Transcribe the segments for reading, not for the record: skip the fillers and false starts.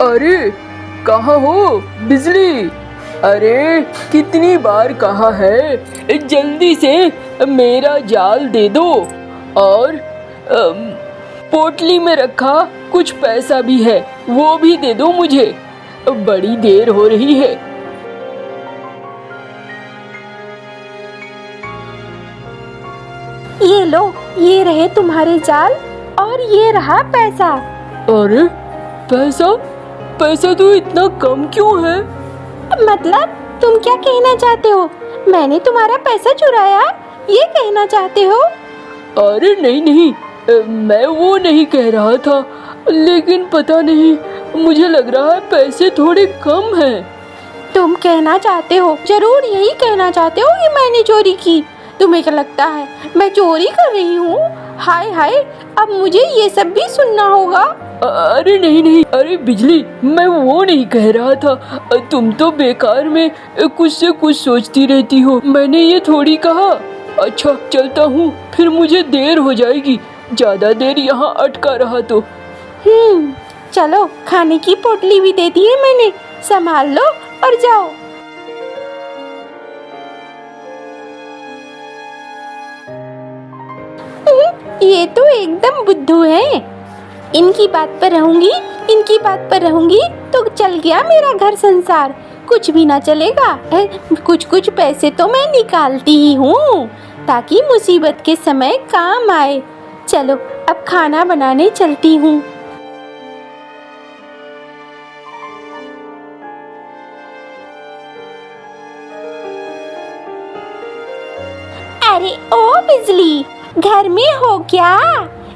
अरे कहाँ हो बिजली? अरे कितनी बार कहा है, जल्दी से मेरा जाल दे दो और पोटली में रखा कुछ पैसा भी है वो भी दे दो मुझे, बड़ी देर हो रही है। ये लो, ये रहे तुम्हारे जाल और ये रहा पैसा। अरे पैसा? पैसा तो इतना कम क्यों है? मतलब तुम क्या कहना चाहते हो? मैंने तुम्हारा पैसा चुराया, ये कहना चाहते हो? अरे नहीं नहीं, मैं वो नहीं कह रहा था, लेकिन पता नहीं, मुझे लग रहा है पैसे थोड़े कम हैं। तुम कहना चाहते हो, जरूर यही कहना चाहते हो कि मैंने चोरी की। तुम्हें क्या लगता है मैं चोरी कर रही हूँ? हाय हाय, अब मुझे ये सब भी सुनना होगा। अरे नहीं नहीं, अरे बिजली, मैं वो नहीं कह रहा था। तुम तो बेकार में कुछ से कुछ सोचती रहती हो, मैंने ये थोड़ी कहा। अच्छा चलता हूँ, फिर मुझे देर हो जाएगी, ज्यादा देर यहाँ अटका रहा तो। चलो, खाने की पोटली भी दे दी है मैंने, संभाल लो और जाओ। ये तो एकदम बुद्धू है। इनकी बात पर रहूंगी, इनकी बात पर रहूंगी तो चल गया मेरा घर संसार। कुछ भी ना चलेगा। कुछ कुछ पैसे तो मैं निकालती ही हूँ ताकि मुसीबत के समय काम आए। चलो अब खाना बनाने चलती हूँ। अरे ओ बिजली, घर में हो क्या?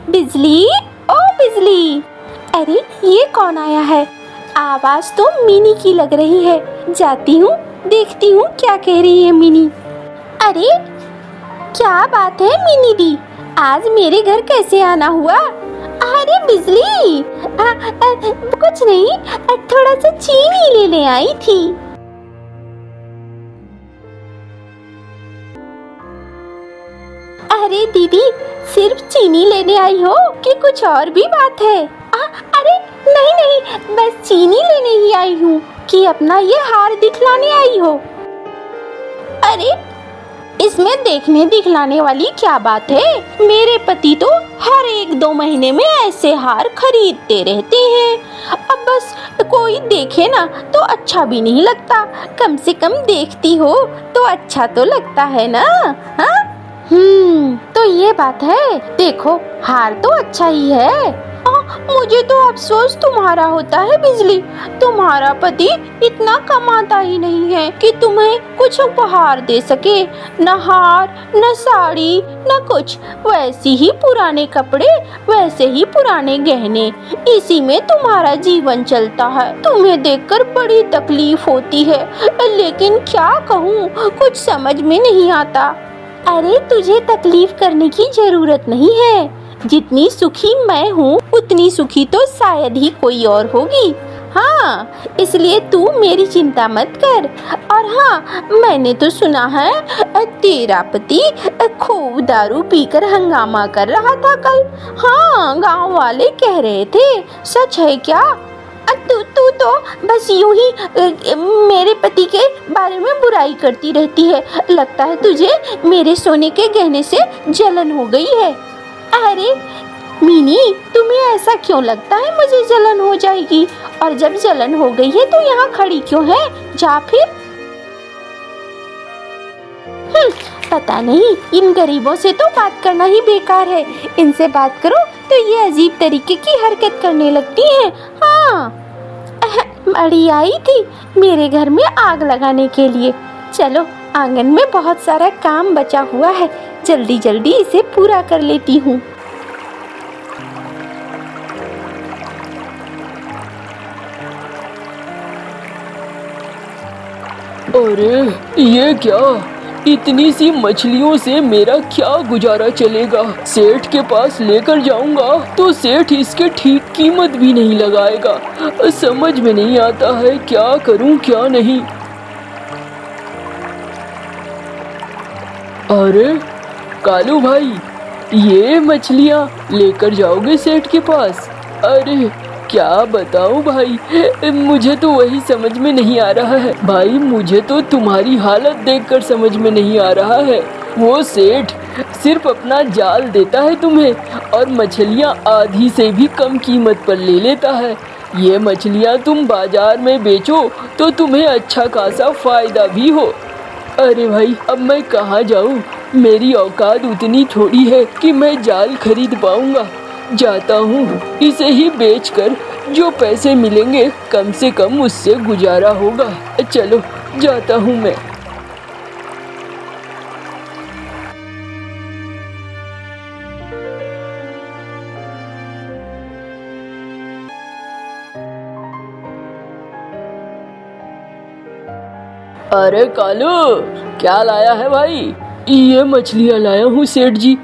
बिजली, ओ बिजली। अरे ये कौन आया है? आवाज तो मिनी की लग रही है। जाती हूँ, देखती हूँ क्या कह रही है मिनी। अरे क्या बात है मिनी दी, आज मेरे घर कैसे आना हुआ? अरे बिजली, कुछ नहीं, थोड़ा सा चीनी ले आई थी। अरे दीदी, सिर्फ चीनी लेने आई हो कि कुछ और भी बात है? अरे नहीं नहीं, बस चीनी लेने ही आई हूँ। कि अपना ये हार दिखलाने आई हो? अरे इसमें देखने दिखलाने वाली क्या बात है? मेरे पति तो हर 1-2 महीने में ऐसे हार खरीदते रहते हैं। अब बस कोई देखे ना तो अच्छा भी नहीं लगता, कम से कम देखती हो तो अच्छा तो लगता है ना। हाँ तो ये बात है। देखो हार तो अच्छा ही है। मुझे तो अफसोस तुम्हारा होता है बिजली, तुम्हारा पति इतना कमाता ही नहीं है कि तुम्हें कुछ उपहार दे सके। न हार, न साड़ी, न कुछ। वैसे ही पुराने कपड़े, वैसे ही पुराने गहने, इसी में तुम्हारा जीवन चलता है। तुम्हें देखकर बड़ी तकलीफ होती है, लेकिन क्या कहूँ, कुछ समझ में नहीं आता। अरे तुझे तकलीफ करने की जरूरत नहीं है। जितनी सुखी मैं हूँ उतनी सुखी तो शायद ही कोई और होगी। हाँ, इसलिए तू मेरी चिंता मत कर। और हाँ, मैंने तो सुना है तेरा पति खूब दारू पीकर हंगामा कर रहा था कल। हाँ, गांव वाले कह रहे थे, सच है क्या? तू तो बस यूं ही मेरे पति के बारे में बुराई करती रहती है। लगता है तुझे मेरे सोने के गहने से जलन हो गई है। अरे मिनी, तुम्हें ऐसा क्यों लगता है मुझे जलन हो जाएगी? और जब जलन हो गई है तो यहाँ खड़ी क्यों है? जा फिर। पता नहीं, इन गरीबों से तो बात करना ही बेकार है। इनसे बात करो तो ये अजीब तरीके की हरकत करने लगती हैं। हाँ, अड़ी आई थी मेरे घर में आग लगाने के लिए। चलो, आंगन में बहुत सारा काम बचा हुआ है, जल्दी जल्दी इसे पूरा कर लेती हूँ। अरे ये क्या, इतनी सी मछलियों से मेरा क्या गुजारा चलेगा? सेठ के पास लेकर जाऊंगा तो सेठ इसके ठीक कीमत भी नहीं लगाएगा। समझ में नहीं आता है क्या करूं क्या नहीं। अरे कालू भाई, ये मछलियाँ लेकर जाओगे सेठ के पास? अरे क्या बताऊं भाई, मुझे तो वही समझ में नहीं आ रहा है। भाई मुझे तो तुम्हारी हालत देखकर समझ में नहीं आ रहा है। वो सेठ सिर्फ अपना जाल देता है तुम्हें और मछलियाँ आधी से भी कम कीमत पर ले लेता है। ये मछलियाँ तुम बाजार में बेचो तो तुम्हें अच्छा खासा फायदा भी हो। अरे भाई अब मैं कहाँ जाऊँ, मेरी औकात उतनी थोड़ी है कि मैं जाल खरीद पाऊँगा। जाता हूँ, इसे ही बेचकर जो पैसे मिलेंगे कम से कम उससे गुजारा होगा। चलो जाता हूँ मैं। अरे कालू, क्या लाया है भाई? ये मछलियाँ लाया हूँ सेठ जी।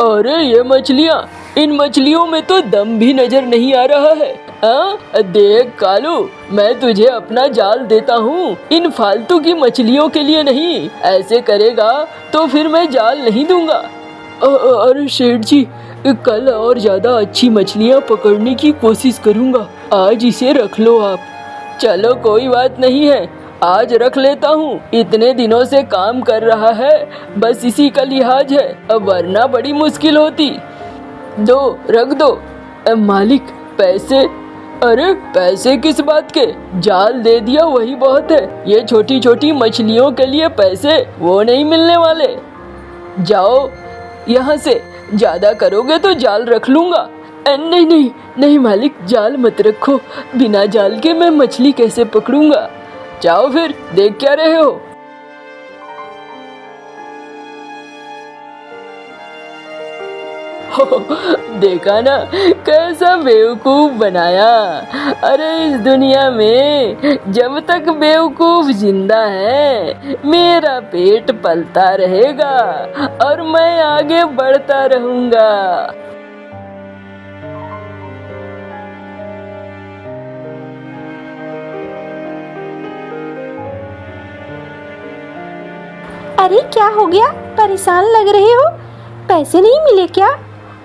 अरे ये मछलियाँ, इन मछलियों में तो दम भी नजर नहीं आ रहा है। देख कालू, मैं तुझे अपना जाल देता हूँ, इन फालतू की मछलियों के लिए नहीं। ऐसे करेगा तो फिर मैं जाल नहीं दूंगा। अरे सेठ जी, कल और ज्यादा अच्छी मछलियाँ पकड़ने की कोशिश करूँगा। आज इसे रख लो आप। चलो कोई बात नहीं है, आज रख लेता हूँ। इतने दिनों से काम कर रहा है, बस इसी का लिहाज है, वरना बड़ी मुश्किल होती। दो रख दो। मालिक पैसे? अरे पैसे किस बात के, जाल दे दिया वही बहुत है। ये छोटी छोटी मछलियों के लिए पैसे वो नहीं मिलने वाले। जाओ यहाँ से, ज्यादा करोगे तो जाल रख लूंगा। नहीं नहीं नहीं मालिक, जाल मत रखो, बिना जाल के मैं मछली कैसे पकड़ूंगा। जाओ फिर, देख क्या रहे हो। देखा ना कैसा बेवकूफ बनाया। अरे इस दुनिया में जब तक बेवकूफ जिंदा है मेरा पेट पलता रहेगा और मैं आगे बढ़ता रहूंगा। अरे क्या हो गया, परेशान लग रहे हो? पैसे नहीं मिले क्या?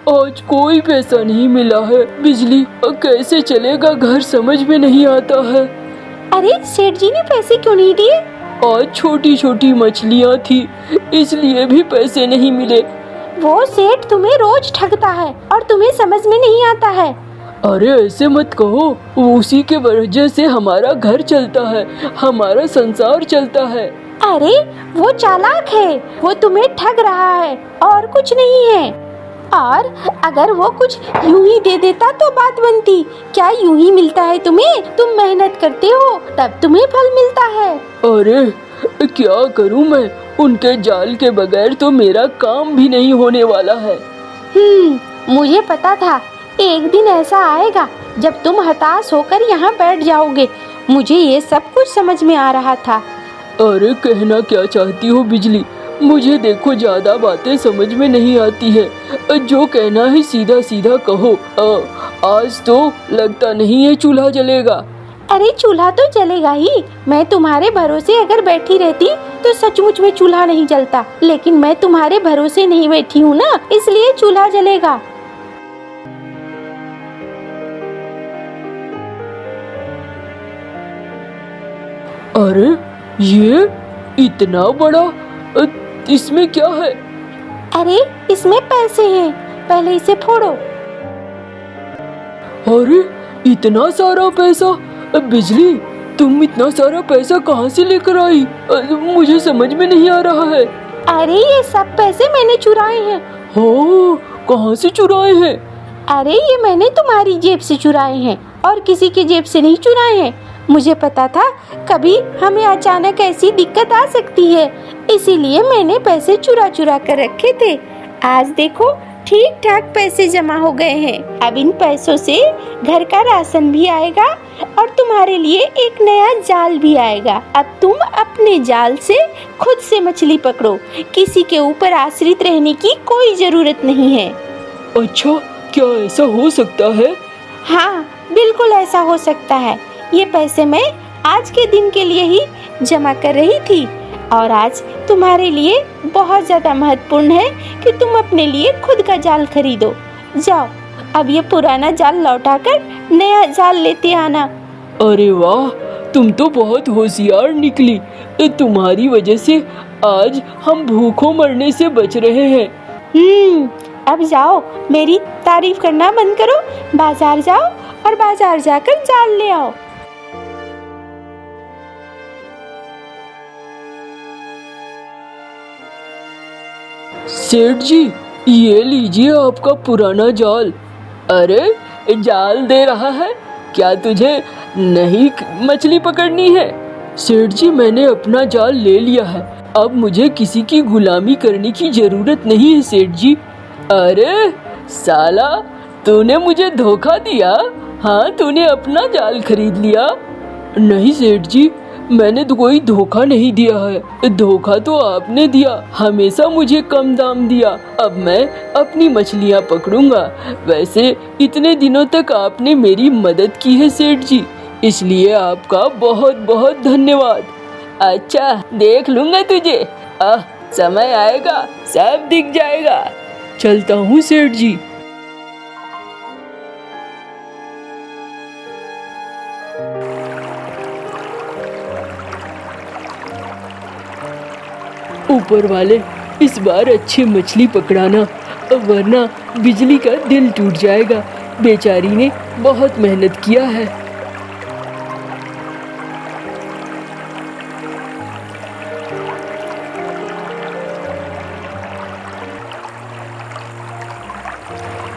आज कोई पैसा नहीं मिला है बिजली, कैसे चलेगा घर समझ में नहीं आता है। अरे सेठ जी ने पैसे क्यों नहीं दिए? आज छोटी छोटी मछलियाँ थी इसलिए भी पैसे नहीं मिले। वो सेठ तुम्हें रोज ठगता है और तुम्हें समझ में नहीं आता है। अरे ऐसे मत कहो, उसी के वजह से हमारा घर चलता है, हमारा संसार चलता है। अरे वो चालाक है, वो तुम्हें ठग रहा है और कुछ नहीं है। और अगर वो कुछ यूं ही दे देता तो बात बनती। क्या यूं ही मिलता है तुम्हें? तुम मेहनत करते हो तब तुम्हें फल मिलता है। अरे क्या करूं मैं, उनके जाल के बगैर तो मेरा काम भी नहीं होने वाला है। मुझे पता था एक दिन ऐसा आएगा जब तुम हताश होकर यहाँ बैठ जाओगे। मुझे ये सब कुछ समझ में आ रहा था। अरे कहना क्या चाहती हो बिजली, मुझे देखो ज्यादा बातें समझ में नहीं आती है, जो कहना है सीधा सीधा कहो। आज तो लगता नहीं है चूल्हा जलेगा। अरे चूल्हा तो जलेगा ही। मैं तुम्हारे भरोसे अगर बैठी रहती तो सचमुच में चूल्हा नहीं जलता, लेकिन मैं तुम्हारे भरोसे नहीं बैठी हूँ ना, इसलिए चूल्हा जलेगा। अरे ये इतना बड़ा, इसमें क्या है? अरे इसमें पैसे हैं, पहले इसे फोड़ो। अरे इतना सारा पैसा, बिजली तुम इतना सारा पैसा कहाँ से लेकर आई? मुझे समझ में नहीं आ रहा है। अरे ये सब पैसे मैंने चुराए हैं। हो, कहाँ से चुराए हैं? अरे ये मैंने तुम्हारी जेब से चुराए हैं और किसी की जेब से नहीं चुराए हैं। मुझे पता था कभी हमें अचानक ऐसी दिक्कत आ सकती है, इसीलिए मैंने पैसे चुरा चुरा कर रखे थे। आज देखो ठीक ठाक पैसे जमा हो गए हैं। अब इन पैसों से घर का राशन भी आएगा और तुम्हारे लिए एक नया जाल भी आएगा। अब तुम अपने जाल से खुद से मछली पकड़ो, किसी के ऊपर आश्रित रहने की कोई जरूरत नहीं है। अच्छा, क्या ऐसा हो सकता है? हाँ बिल्कुल ऐसा हो सकता है। ये पैसे मैं आज के दिन के लिए ही जमा कर रही थी और आज तुम्हारे लिए बहुत ज़्यादा महत्वपूर्ण है कि तुम अपने लिए खुद का जाल खरीदो। जाओ अब ये पुराना जाल लौटाकर नया जाल लेते आना। अरे वाह, तुम तो बहुत होशियार निकली। तुम्हारी वजह से आज हम भूखों मरने से बच रहे हैं। अब जाओ, मेरी तारीफ करना बंद करो, बाजार जाओ और बाजार जाकर जाल ले आओ। सेठ जी, ये लीजिए आपका पुराना जाल। अरे, जाल दे रहा है? क्या तुझे नहीं मछली पकड़नी है? सेठ जी, मैंने अपना जाल ले लिया है, अब मुझे किसी की गुलामी करने की जरूरत नहीं है सेठ जी। अरे साला, तूने मुझे धोखा दिया। हाँ, तूने अपना जाल खरीद लिया। नहीं सेठ जी, मैंने तो कोई धोखा नहीं दिया है, धोखा तो आपने दिया, हमेशा मुझे कम दाम दिया। अब मैं अपनी मछलियाँ पकड़ूंगा। वैसे इतने दिनों तक आपने मेरी मदद की है सेठ जी, इसलिए आपका बहुत बहुत धन्यवाद। अच्छा, देख लूंगा तुझे, समय आएगा सब दिख जाएगा। चलता हूँ सेठ जी। ऊपर वाले, इस बार अच्छी मछली पकड़ाना, वरना बिजली का दिल टूट जाएगा। बेचारी ने बहुत मेहनत किया है।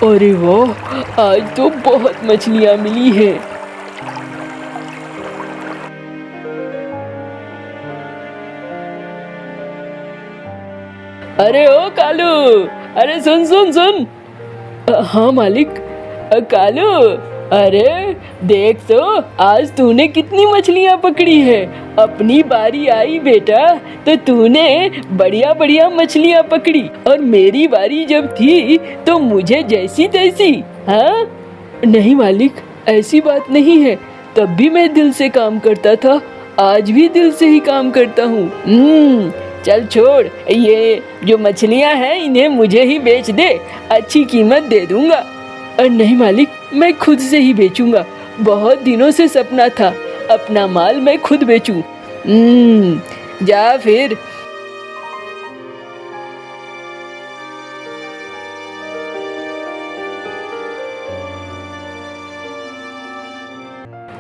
अरे वाह, आज तो बहुत मछलियाँ मिली हैं। अरे ओ कालू, अरे सुन सुन सुन। हाँ मालिक। कालू, अरे देख तो, आज तूने कितनी मछलियाँ पकड़ी है। अपनी बारी आई बेटा तो तूने बढ़िया बढ़िया मछलियाँ पकड़ी, और मेरी बारी जब थी तो मुझे जैसी तैसी। हाँ नहीं मालिक, ऐसी बात नहीं है, तब भी मैं दिल से काम करता था, आज भी दिल से ही काम करता हूँ। चल छोड़, ये जो मछलियाँ हैं इन्हें मुझे ही बेच दे, अच्छी कीमत दे दूंगा। नहीं मालिक, मैं खुद से ही बेचूंगा, बहुत दिनों से सपना था अपना माल मैं खुद बेचूं। जा फिर।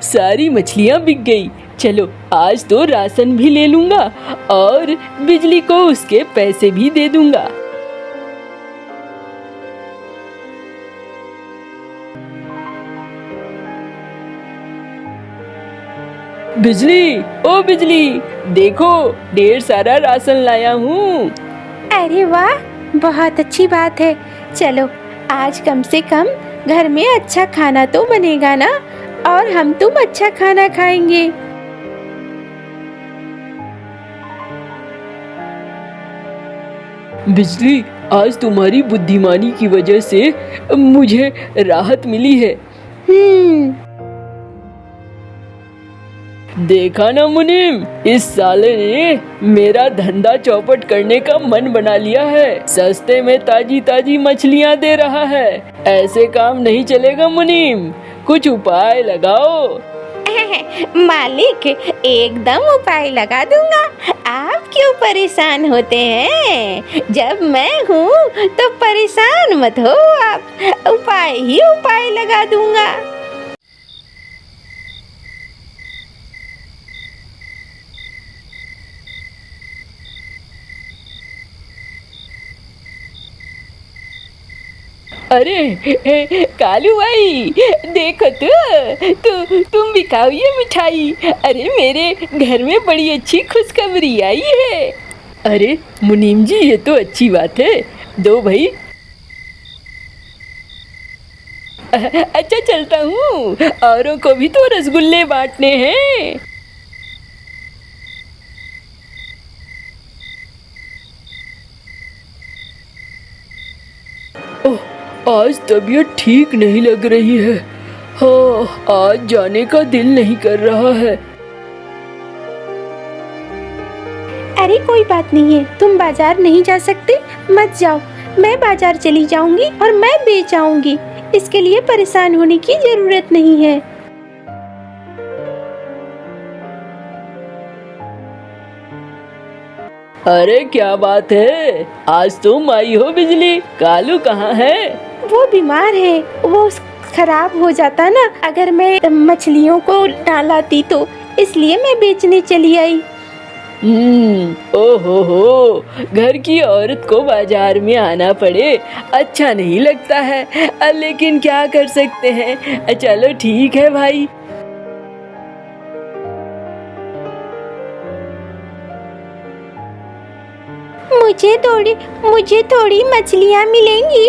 सारी मछलियाँ बिक गई। चलो आज तो राशन भी ले लूंगा और बिजली को उसके पैसे भी दे दूंगा। बिजली, ओ बिजली, देखो ढेर सारा राशन लाया हूँ। अरे वाह, बहुत अच्छी बात है। चलो आज कम से कम घर में अच्छा खाना तो बनेगा ना, और हम तुम अच्छा खाना खाएंगे। बिजली, आज तुम्हारी बुद्धिमानी की वजह से मुझे राहत मिली है। देखा ना मुनीम, इस साले ने मेरा धंधा चौपट करने का मन बना लिया है, सस्ते में ताजी ताजी मछलियाँ दे रहा है। ऐसे काम नहीं चलेगा मुनीम, कुछ उपाय लगाओ। मालिक, एकदम उपाय लगा दूंगा। आप क्यों परेशान होते हैं? जब मैं हूँ तो परेशान मत हो आप, उपाय ही उपाय लगा दूंगा। अरे कालू भाई, देखो तो तुम भी खाओ ये मिठाई। अरे मेरे घर में बड़ी अच्छी खुशखबरी आई है। अरे मुनीम जी, ये तो अच्छी बात है, दो भाई। अच्छा चलता हूँ, औरों को भी तो रसगुल्ले बांटने हैं। आज तबीयत ठीक नहीं लग रही है। हाँ, आज जाने का दिल नहीं कर रहा है। अरे कोई बात नहीं है, तुम बाजार नहीं जा सकते, मत जाओ, मैं बाजार चली जाऊंगी और मैं बेच आऊंगी। इसके लिए परेशान होने की जरूरत नहीं है। अरे क्या बात है, आज तुम आई हो बिजली। कालू कहाँ है? वो बीमार है, वो खराब हो जाता ना अगर मैं मछलियों को ना लाती, तो इसलिए मैं बेचने चली आई। ओहो हो, घर की औरत को बाजार में आना पड़े अच्छा नहीं लगता है, लेकिन क्या कर सकते हैं। चलो ठीक है भाई। मुझे थोड़ी मछलियाँ मिलेंगी।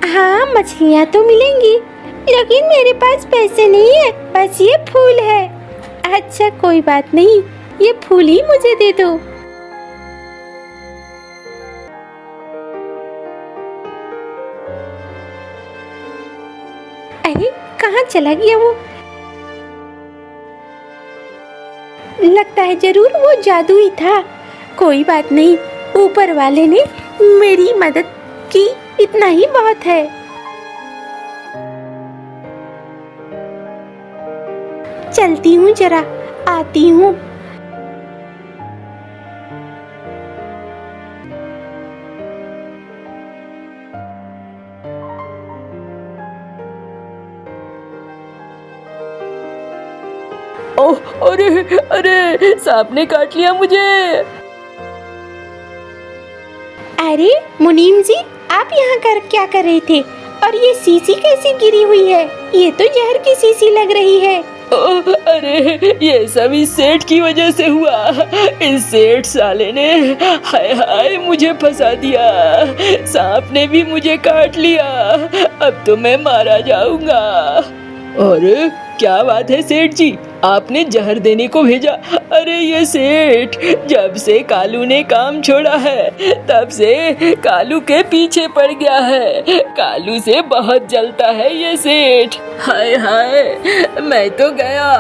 हाँ, मछलियाँ तो मिलेंगी, लेकिन मेरे पास पैसे नहीं है, बस ये फूल है। अच्छा कोई बात नहीं, ये फूल ही मुझे दे दो। अरे कहाँ चला गया वो? लगता है जरूर वो जादू ही था। कोई बात नहीं, ऊपर वाले ने मेरी मदद की, इतना ही बहुत है। चलती हूँ, जरा आती हूँ। ओह, अरे अरे, सांप ने काट लिया मुझे। अरे मुनीम जी, आप यहाँ क्या कर रहे थे? और ये शीशी कैसी गिरी हुई है? ये तो जहर की शीशी लग रही है। अरे ये सब इस सेठ की वजह से हुआ। इस सेठ साले ने हाय हाय मुझे फंसा दिया। सांप ने भी मुझे काट लिया। अब तो मैं मारा जाऊंगा। अरे क्या बात है सेठ जी, आपने जहर देने को भेजा? अरे ये सेठ जब से कालू ने काम छोड़ा है तब से कालू के पीछे पड़ गया है। कालू से बहुत जलता है ये सेठ। हाय हाय, मैं तो गया।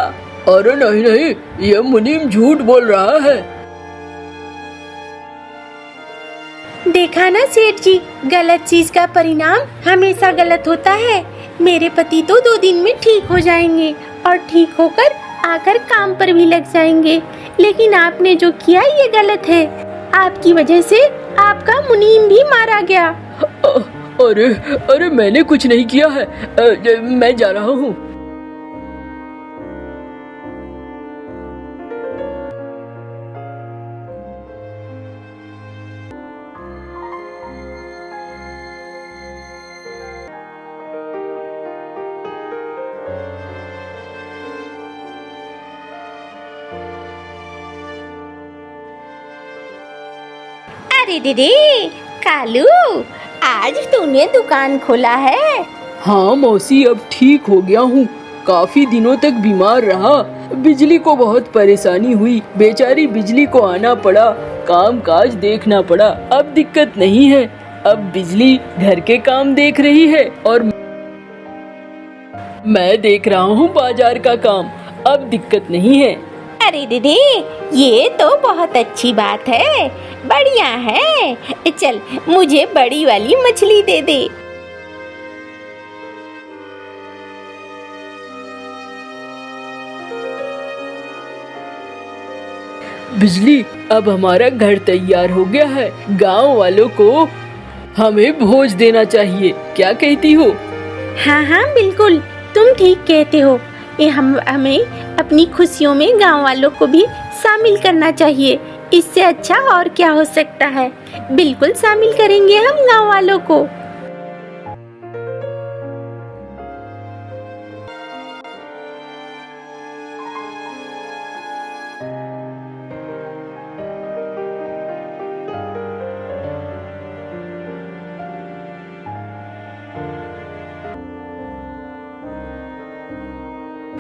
अरे नहीं नहीं, ये मुनीम झूठ बोल रहा है। देखा ना सेठ जी, गलत चीज का परिणाम हमेशा गलत होता है। मेरे पति तो 2 दिन में ठीक हो जाएंगे और ठीक होकर आकर काम पर भी लग जाएंगे, लेकिन आपने जो किया ये गलत है। आपकी वजह से आपका मुनीम भी मारा गया। अरे अरे, मैंने कुछ नहीं किया है। मैं जा रहा हूँ। अरे दीदी, कालू, आज तूने दुकान खोला है? हाँ मौसी, अब ठीक हो गया हूँ। काफी दिनों तक बीमार रहा। बिजली को बहुत परेशानी हुई। बेचारी बिजली को आना पड़ा, काम काज देखना पड़ा। अब दिक्कत नहीं है। अब बिजली घर के काम देख रही है और मैं देख रहा हूँ बाजार का काम। अब दिक्कत नहीं है। अरे दीदी, ये तो बहुत अच्छी बात है, बढ़िया है। चल मुझे बड़ी वाली मछली दे दे। बिजली, अब हमारा घर तैयार हो गया है। गांव वालों को हमें भोज देना चाहिए, क्या कहती हो? हाँ हाँ बिल्कुल, तुम ठीक कहते हो। ये हमें अपनी खुशियों में गांव वालों को भी शामिल करना चाहिए। इससे अच्छा और क्या हो सकता है। बिल्कुल शामिल करेंगे हम गांव वालों को।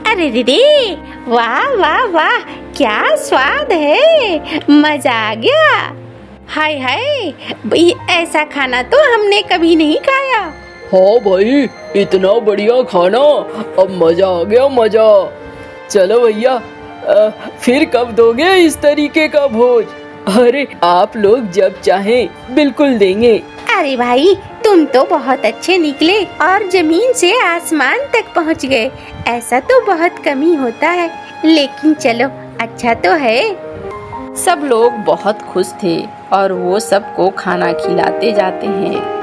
अरे दीदी, वाह वाह वाह, क्या स्वाद है, मजा आ गया। हाय हाय, ऐसा खाना तो हमने कभी नहीं खाया। हाँ भाई, इतना बढ़िया खाना, अब मजा आ गया, मजा। चलो भैया, फिर कब दोगे इस तरीके का भोज? अरे आप लोग जब चाहें बिल्कुल देंगे। अरे भाई, तुम तो बहुत अच्छे निकले और जमीन से आसमान तक पहुंच गए। ऐसा तो बहुत कम ही होता है, लेकिन चलो अच्छा तो है। सब लोग बहुत खुश थे और वो सबको खाना खिलाते जाते हैं।